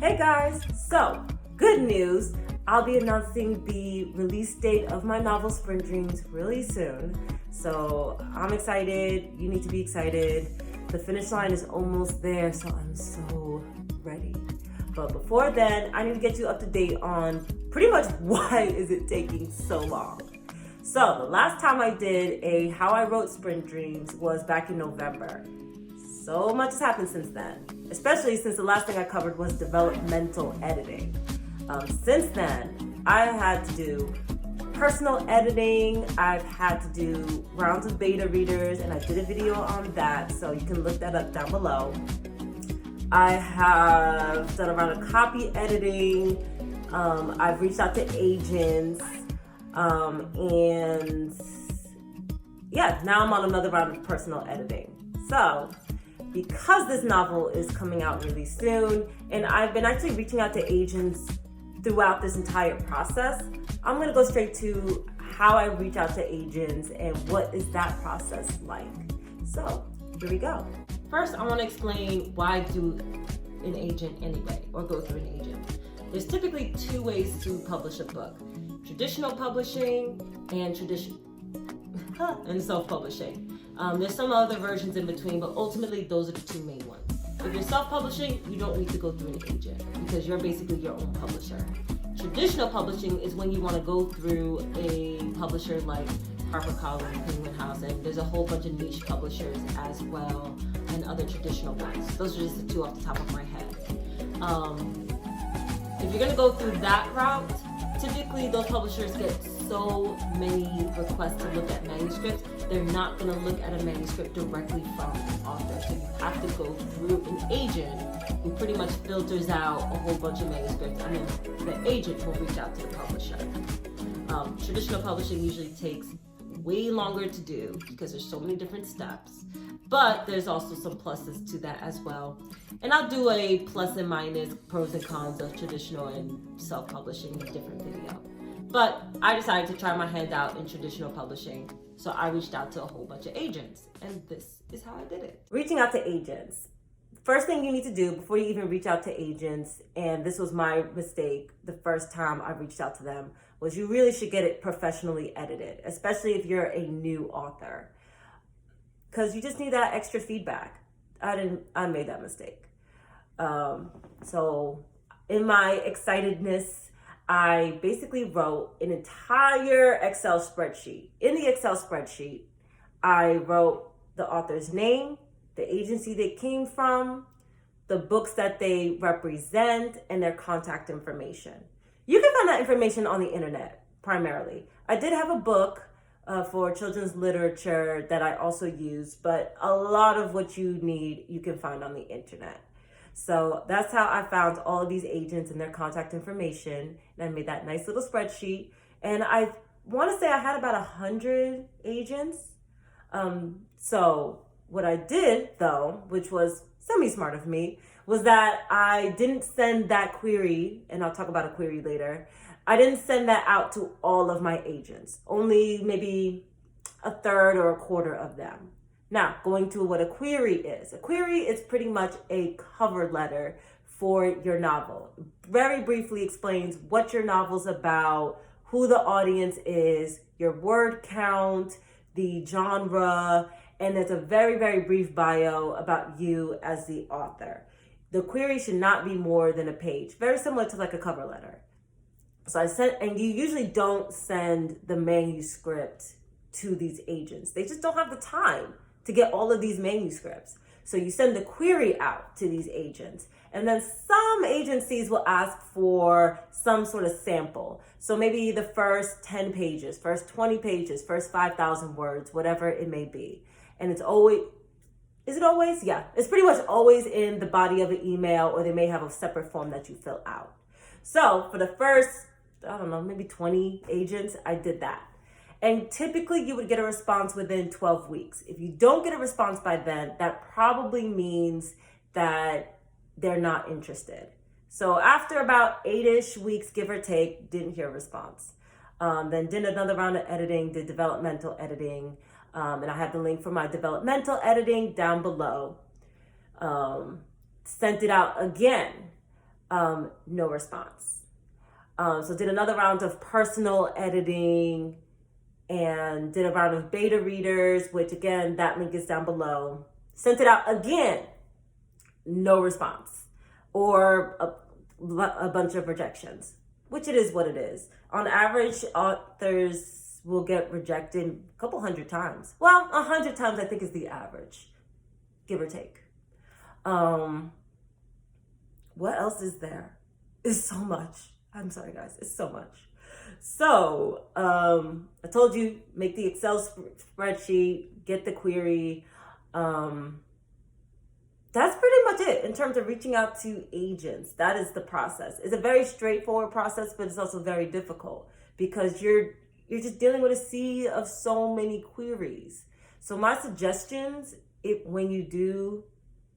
Hey guys, so good news. I'll be announcing the release date of my novel Sprint Dreams really soon. So I'm excited, you need to be excited. The finish line is almost there, so I'm so ready. But before then, I need to get you up to date on pretty much why is it taking so long. So the last time I did a How I Wrote Sprint Dreams was back in November. So much has happened since then, especially since the last thing I covered was developmental editing. Since then, I've had to do personal editing, I've had to do rounds of beta readers, and I did a video on that, so you can look that up down below. I have done a round of copy editing, I've reached out to agents, and yeah, now I'm on another round of personal editing. So, because this novel is coming out really soon, and I've been actually reaching out to agents throughout this entire process, I'm gonna go straight to how I reach out to agents and what is that process like. So, here we go. First, I wanna explain why do an agent anyway, or go through an agent. There's typically two ways to publish a book. Traditional publishing and self-publishing. There's some other versions in between, but ultimately those are the two main ones. If you're self-publishing, you don't need to go through an agent because you're basically your own publisher. Traditional publishing is when you want to go through a publisher like HarperCollins, Penguin House, and there's a whole bunch of niche publishers as well, and other traditional ones. Those are just the two off the top of my head. If you're going to go through that route, typically those publishers get so many requests to look at manuscripts, they're not going to look at a manuscript directly from the author. So you have to go through an agent who pretty much filters out a whole bunch of manuscripts, and then the agent will reach out to the publisher. Traditional publishing usually takes way longer to do because there's so many different steps, but there's also some pluses to that as well. And I'll do a plus and minus, pros and cons of traditional and self-publishing in a different video. But I decided to try my hand out in traditional publishing, so I reached out to a whole bunch of agents, and this is how I did it. Reaching out to agents. First thing you need to do before you even reach out to agents, and this was my mistake the first time I reached out to them, was you really should get it professionally edited, especially if you're a new author, because you just need that extra feedback. I made that mistake. So in my excitedness, I basically wrote an entire Excel spreadsheet. In the Excel spreadsheet, I wrote the author's name, the agency they came from, the books that they represent, and their contact information. You can find that information on the internet, primarily. I did have a book for children's literature that I also used, but a lot of what you need, you can find on the internet. So that's how I found all of these agents and their contact information, and I made that nice little spreadsheet. And I want to say I had about 100 agents. So what I did, though, which was semi-smart of me, was that I didn't send that query, and I'll talk about a query later, I didn't send that out to all of my agents, only maybe a third or a quarter of them. Now, going to what a query is. A query is pretty much a cover letter for your novel. Very briefly explains what your novel's about, who the audience is, your word count, the genre, and there's a very, very brief bio about you as the author. The query should not be more than a page, very similar to like a cover letter. So I sent, and you usually don't send the manuscript to these agents. They just don't have the time to get all of these manuscripts. So you send the query out to these agents, and then some agencies will ask for some sort of sample. So maybe the first 10 pages, first 20 pages, first 5,000 words, whatever it may be. And it's always, is it always? Yeah, it's pretty much always in the body of an email, or they may have a separate form that you fill out. So for the first, I don't know, maybe 20 agents, I did that. And typically you would get a response within 12 weeks. If you don't get a response by then, that probably means that they're not interested. So after about 8-ish weeks, give or take, didn't hear a response. Then did another round of editing, did developmental editing. And I have the link for my developmental editing down below. Sent it out again. No response. So did another round of personal editing and did a round of beta readers, which again, that link is down below. Sent it out again, no response, or a bunch of rejections, which it is what it is. On average, authors will get rejected a couple hundred times. Well, 100 times I think is the average, give or take. What else is there? It's so much. I'm sorry, guys. It's so much. So I told you, make the Excel spreadsheet, get the query. That's pretty much it in terms of reaching out to agents. That is the process. It's a very straightforward process, but it's also very difficult because you're just dealing with a sea of so many queries. So my suggestions, when you do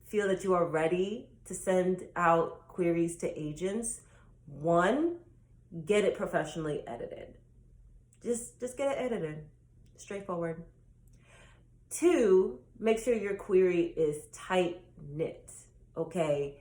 feel that you are ready to send out queries to agents, one, get it professionally edited. Just get it edited. Straightforward. Two, make sure your query is tight knit. Okay.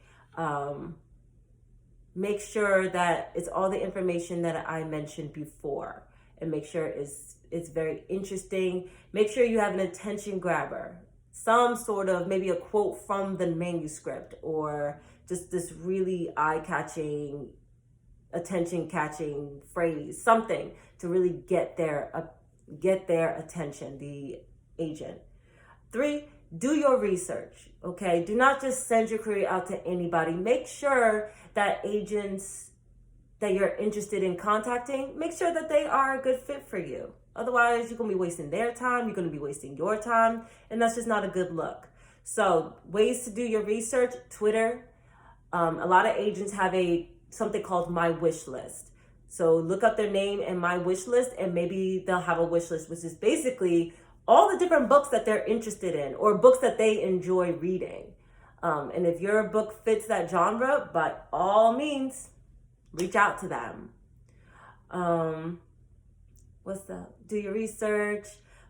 Make sure that it's all the information that I mentioned before, and make sure it's very interesting. Make sure you have an attention grabber, some sort of maybe a quote from the manuscript, or just this really eye-catching, attention-catching phrase, something to really get their attention, the agent. Three, do your research, okay? Do not just send your query out to anybody. Make sure that agents that you're interested in contacting, make sure that they are a good fit for you. Otherwise, you're gonna be wasting their time, you're gonna be wasting your time, and that's just not a good look. So ways to do your research: Twitter. A lot of agents have something called My Wish List. So look up their name and My Wish List, and maybe they'll have a wish list, which is basically all the different books that they're interested in or books that they enjoy reading. And if your book fits that genre, by all means, reach out to them. Do your research.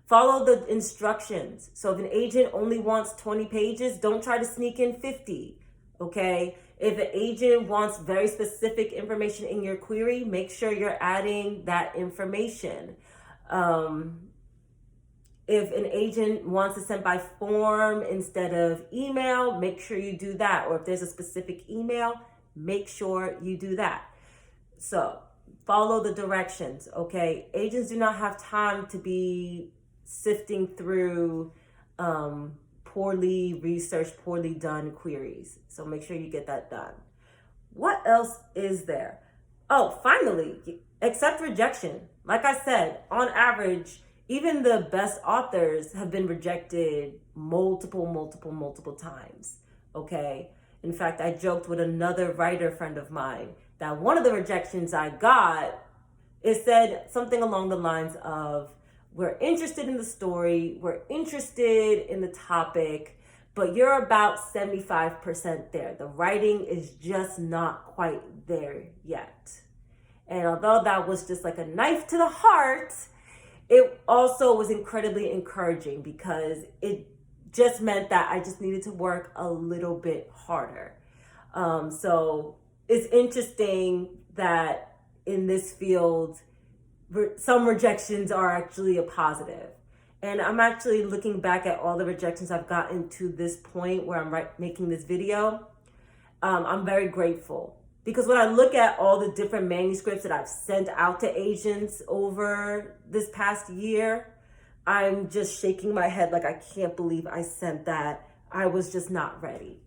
Follow the instructions. So if an agent only wants 20 pages, don't try to sneak in 50, okay? If an agent wants very specific information in your query, make sure you're adding that information. If an agent wants to send by form instead of email, make sure you do that. Or if there's a specific email, make sure you do that. So follow the directions, okay? Agents do not have time to be sifting through poorly researched, poorly done queries. So make sure you get that done. What else is there? Oh, finally, accept rejection. Like I said, on average, even the best authors have been rejected multiple times, okay? In fact, I joked with another writer friend of mine that one of the rejections I got, it said something along the lines of, we're interested in the story, we're interested in the topic, but you're about 75% there. The writing is just not quite there yet. And although that was just like a knife to the heart, it also was incredibly encouraging because it just meant that I just needed to work a little bit harder. So it's interesting that in this field, some rejections are actually a positive. And I'm actually looking back at all the rejections I've gotten to this point where I'm making this video. I'm very grateful. Because when I look at all the different manuscripts that I've sent out to agents over this past year, I'm just shaking my head like I can't believe I sent that. I was just not ready.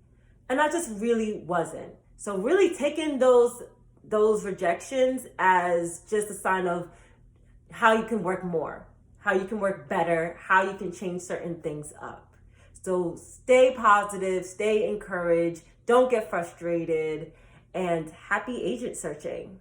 And I just really wasn't. So really taking those rejections as just a sign of how you can work more, how you can work better, how you can change certain things up. So stay positive, stay encouraged, don't get frustrated, and happy agent searching.